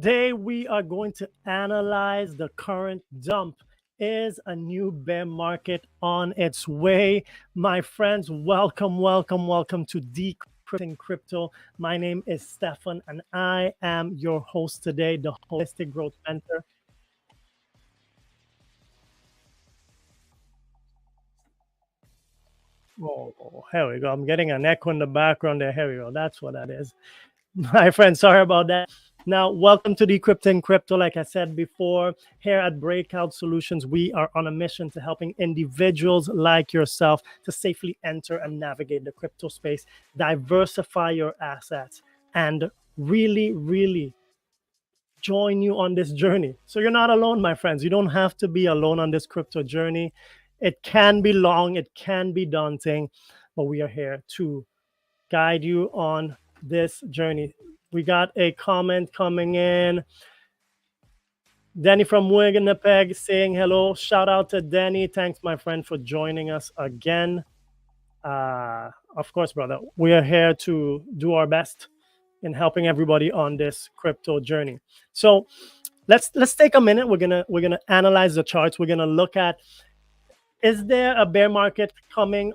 Today, we are going to analyze the current dump. Is a new bear market on its way? My friends, welcome to Decrypting Crypto. My name is Stefan, and I am your host today, the Holistic Growth Mentor. Oh, here we go. I'm getting an echo in the background there. Here we go. That's what that is. My friend, sorry about that. Now, welcome to Decrypting Crypto. Like I said before, here at Breakout Solutions, we are on a mission to helping individuals like yourself to safely enter and navigate the crypto space, diversify your assets, and really join you on this journey. So you're not alone, my friends. You don't have to be alone on this crypto journey. It can be long, it can be daunting, but we are here to guide you on this journey. We got a comment coming in. Danny from Winnipeg saying hello. Shout out to Danny. Thanks, my friend, for joining us again. Of course, brother, we are here to do our best in helping everybody on this crypto journey. So let's take a minute. We're gonna analyze the charts. We're gonna look at, is there a bear market coming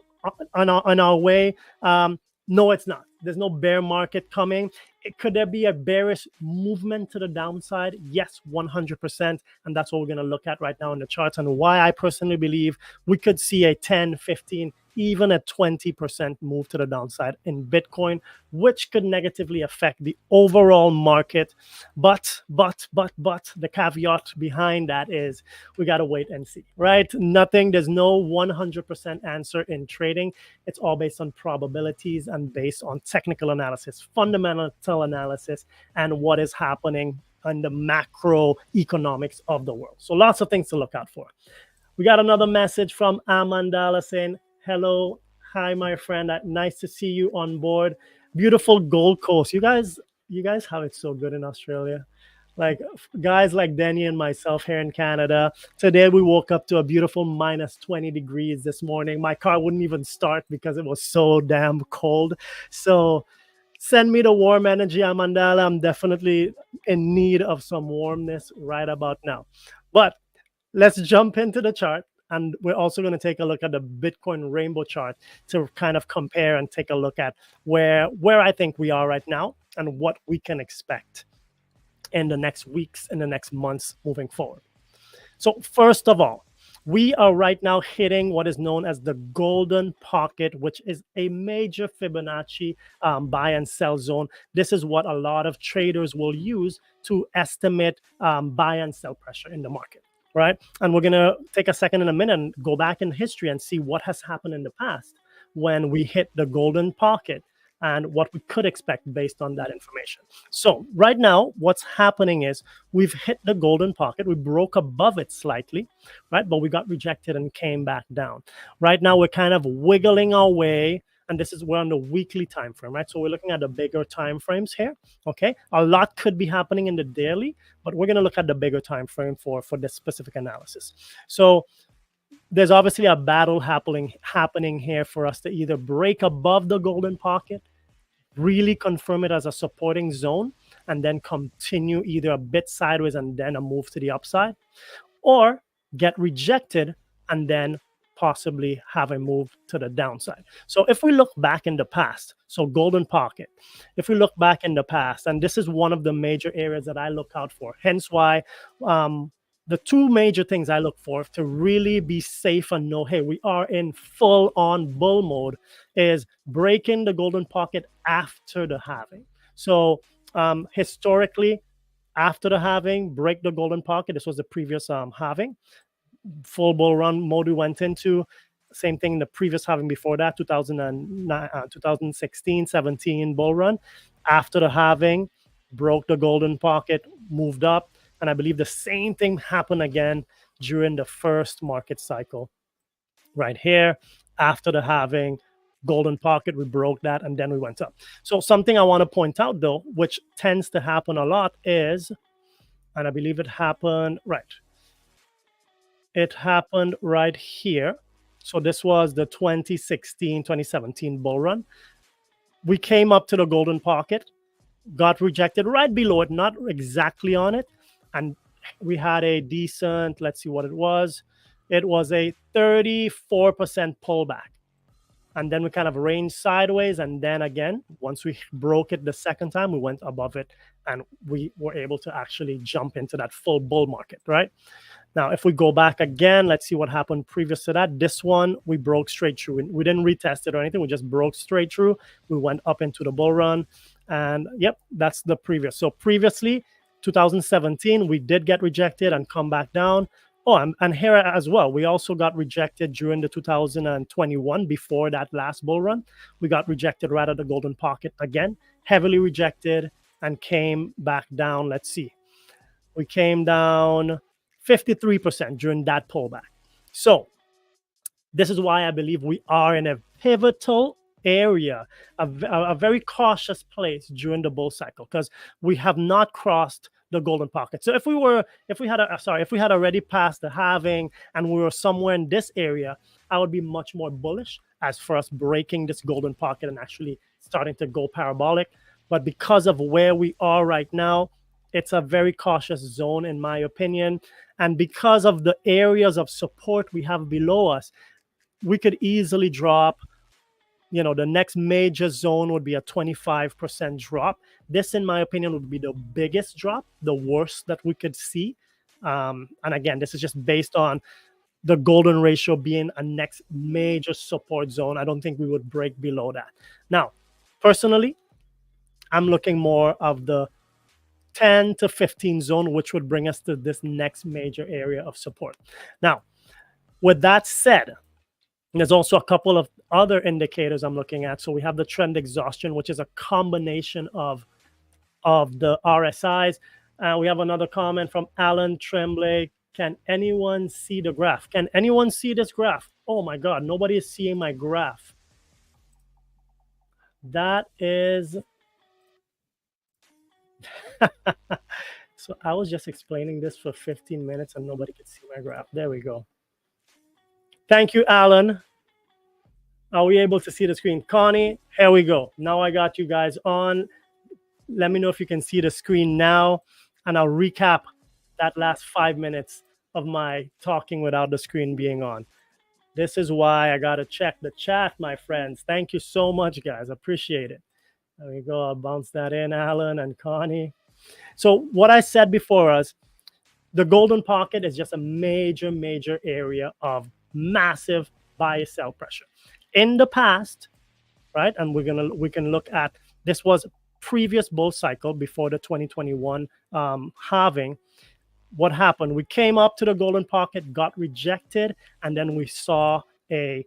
on our way? No, it's not. There's no bear market coming. Could there be a bearish movement to the downside? Yes, 100%. And that's what we're going to look at right now in the charts, and why I personally believe we could see a 10, 15, even a 20% move to the downside in Bitcoin, which could negatively affect the overall market. But the caveat behind that is we got to wait and see, right? There's no 100% answer in trading. It's all based on probabilities and based on technical analysis, fundamental analysis, and what is happening in the macroeconomics of the world. So lots of things to look out for. We got another message from Amandala saying, hello, hi, my friend. Nice to see you on board. Beautiful Gold Coast. You guys have it so good in Australia. Like guys like Danny and myself here in Canada. Today we woke up to a beautiful minus 20 degrees this morning. My car wouldn't even start because it was so damn cold. So send me the warm energy, Amandala. I'm definitely in need of some warmness right about now. But let's jump into the chart. And we're also going to take a look at the Bitcoin rainbow chart to kind of compare and take a look at where I think we are right now and what we can expect in the next weeks, in the next months moving forward. So first of all, we are right now hitting what is known as the golden pocket, which is a major Fibonacci buy and sell zone. This is what a lot of traders will use to estimate buy and sell pressure in the market, right? And we're going to take a second in a minute and go back in history and see what has happened in the past when we hit the golden pocket and what we could expect based on that information. So right now, what's happening is we've hit the golden pocket. We broke above it slightly, right? But we got rejected and came back down. Right now, we're kind of wiggling our way. And we're on the weekly time frame, right? So we're looking at the bigger time frames here. Okay, a lot could be happening in the daily, but we're going to look at the bigger time frame for this specific analysis. So there's obviously a battle happening here for us to either break above the golden pocket, really confirm it as a supporting zone, and then continue either a bit sideways and then a move to the upside, or get rejected and then possibly have a move to the downside. So if we look back in the past, so golden pocket, if we look back in the past, and this is one of the major areas that I look out for, hence why the two major things I look for to really be safe and know, hey, we are in full on bull mode, is breaking the golden pocket after the halving. So historically, after the halving, break the golden pocket. This was the previous halving. Full bull run mode we went into. Same thing in the previous halving before that, 2009, 2016, 17 bull run. After the halving, broke the golden pocket, moved up. And I believe the same thing happened again during the first market cycle. Right here, after the halving, golden pocket, we broke that, and then we went up. So something I want to point out, though, which tends to happen a lot is, and I believe it happened right here. So this was the 2016, 2017 bull run. We came up to the golden pocket, got rejected right below it, not exactly on it. And we had a decent, let's see what it was. It was a 34% pullback. And then we kind of ranged sideways. And then again, once we broke it the second time, we went above it and we were able to actually jump into that full bull market, right? Now, if we go back again, let's see what happened previous to that. This one, we broke straight through. We didn't retest it or anything. We just broke straight through. We went up into the bull run. And yep, that's the previous. So previously, 2017, we did get rejected and come back down. Oh, and here as well, we also got rejected during the 2021, before that last bull run. We got rejected right at the golden pocket again, heavily rejected, and came back down. Let's see. We came down 53% during that pullback. So this is why I believe we are in a pivotal area, a very cautious place during the bull cycle, because we have not crossed the golden pocket. So if we had already passed the halving and we were somewhere in this area, I would be much more bullish as for us breaking this golden pocket and actually starting to go parabolic. But because of where we are right now, it's a very cautious zone, in my opinion. And because of the areas of support we have below us, we could easily drop. The next major zone would be a 25% drop. This, in my opinion, would be the biggest drop, the worst that we could see. And again, this is just based on the golden ratio being a next major support zone. I don't think we would break below that. Now, personally, I'm looking more of the 10 to 15 zone, which would bring us to this next major area of support. Now, with that said, there's also a couple of other indicators I'm looking at. So we have the trend exhaustion, which is a combination of the RSIs. We have another comment from Alan Tremblay. Can anyone see the graph? Can anyone see this graph? Oh my God, nobody is seeing my graph. That is... So I was just explaining this for 15 minutes and nobody could see my graph. There we go. Thank you, Alan. Are we able to see the screen? Connie, here we go. Now I got you guys on. Let me know if you can see the screen now, and I'll recap that last 5 minutes of my talking without the screen being on. This is why I got to check the chat, my friends. Thank you so much, guys. Appreciate it. There we go. I'll bounce that in, Alan and Connie. So what I said before us, the golden pocket is just a major, major area of massive buy-sell pressure. In the past, right, and we can look at, this was previous bull cycle before the 2021 halving. What happened? We came up to the golden pocket, got rejected, and then we saw a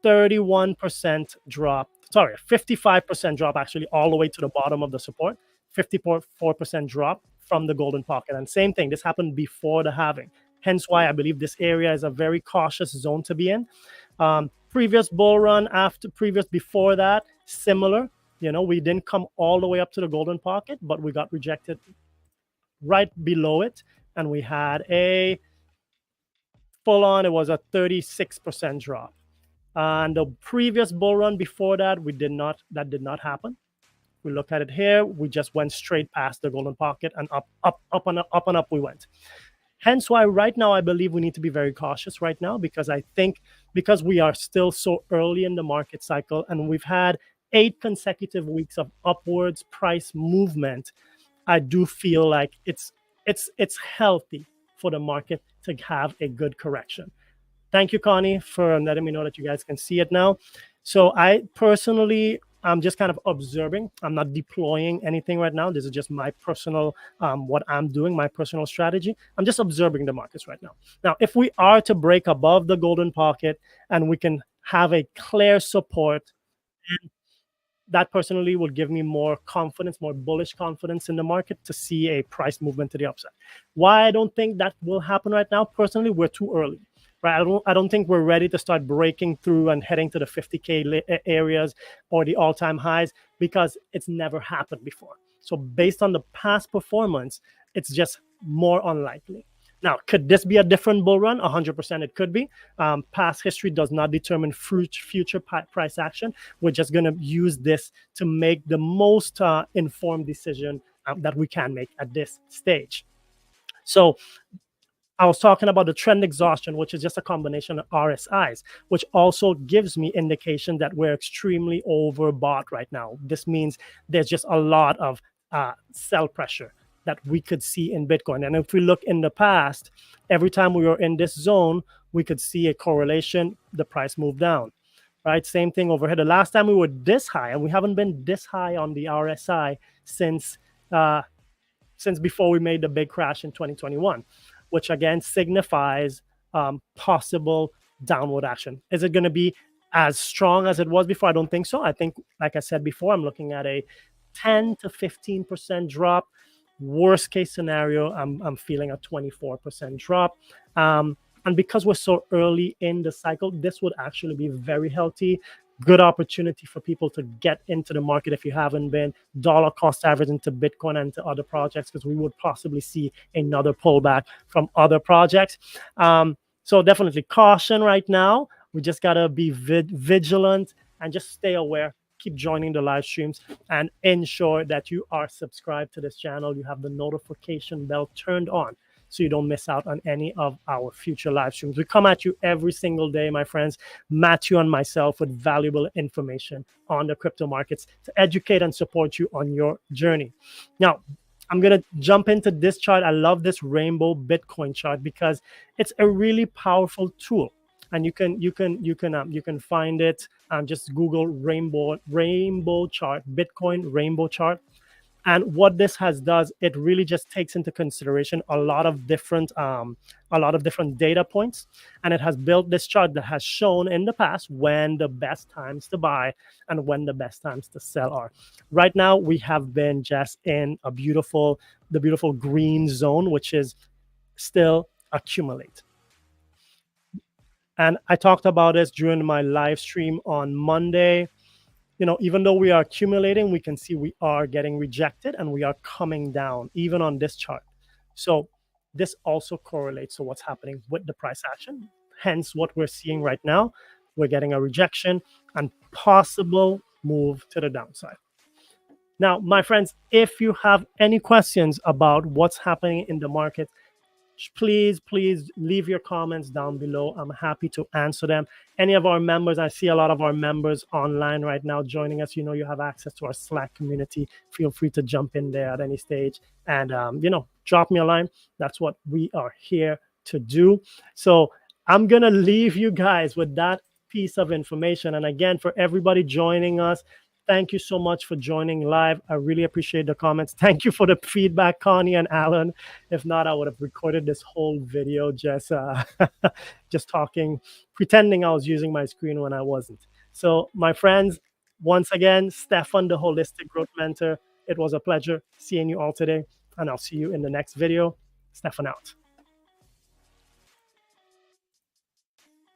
31% drop. Sorry, a 55% drop, actually, all the way to the bottom of the support. 54% drop from the golden pocket. And same thing, this happened before the halving. Hence why I believe this area is a very cautious zone to be in. Previous bull run, before that, similar. We didn't come all the way up to the golden pocket, but we got rejected right below it. And we had a full-on, it was a 36% drop. And the previous bull run before that, that did not happen. We look at it here, we just went straight past the golden pocket and up and up we went. Hence why right now I believe we need to be very cautious right now, because I think because we are still so early in the market cycle and we've had 8 consecutive weeks of upwards price movement, I do feel like it's healthy for the market to have a good correction. Thank you, Connie, for letting me know that you guys can see it now. So I personally, I'm just kind of observing. I'm not deploying anything right now. This is just my personal, what I'm doing, my personal strategy. I'm just observing the markets right now. Now, if we are to break above the golden pocket and we can have a clear support, that personally will give me more confidence, more bullish confidence in the market to see a price movement to the upside. Why I don't think that will happen right now, personally, we're too early. Right? I don't think we're ready to start breaking through and heading to the 50K areas or the all-time highs, because it's never happened before. So based on the past performance, it's just more unlikely. Now, could this be a different bull run? 100% it could be. Past history does not determine future price action. We're just going to use this to make the most informed decision that we can make at this stage. So I was talking about the trend exhaustion, which is just a combination of RSIs, which also gives me indication that we're extremely overbought right now. This means there's just a lot of sell pressure that we could see in Bitcoin. And if we look in the past, every time we were in this zone, we could see a correlation, the price moved down, right? Same thing over here. The last time we were this high, and we haven't been this high on the RSI since before we made the big crash in 2021, which again signifies possible downward action. Is it going to be as strong as it was before? I don't think so. I think, like I said before, I'm looking at a 10 to 15% drop. Worst case scenario, I'm feeling a 24% drop. And because we're so early in the cycle, this would actually be very healthy. Good opportunity for people to get into the market if you haven't been. Dollar cost average into Bitcoin and to other projects, because we would possibly see another pullback from other projects. So definitely caution right now. We just got to be vigilant and just stay aware. Keep joining the live streams and ensure that you are subscribed to this channel. You have the notification bell turned on so you don't miss out on any of our future live streams. We come at you every single day, my friends, Matthew and myself, with valuable information on the crypto markets to educate and support you on your journey. Now, I'm going to jump into this chart. I love this rainbow Bitcoin chart because it's a really powerful tool. And you can find it. Just Google rainbow chart, Bitcoin rainbow chart. And what this does, it really just takes into consideration a lot of different data points, and it has built this chart that has shown in the past when the best times to buy and when the best times to sell are. Right now, we have been just in the beautiful green zone, which is still accumulate. And I talked about this during my live stream on Monday. Even though we are accumulating, we can see we are getting rejected and we are coming down, even on this chart. So this also correlates to what's happening with the price action. Hence, what we're seeing right now, we're getting a rejection and possible move to the downside. Now, my friends, if you have any questions about what's happening in the market, please leave your comments down below. I'm happy to answer them. Any of our members, I see a lot of our members online right now joining us. You have access to our Slack community. Feel free to jump in there at any stage and drop me a line. That's what we are here to do. So I'm gonna leave you guys with that piece of information. And again, for everybody joining us, thank you so much for joining live. I really appreciate the comments. Thank you for the feedback, Connie and Alan. If not, I would have recorded this whole video just talking, pretending I was using my screen when I wasn't. So my friends, once again, Stefan, the Holistic Growth Mentor, it was a pleasure seeing you all today, and I'll see you in the next video. Stefan out.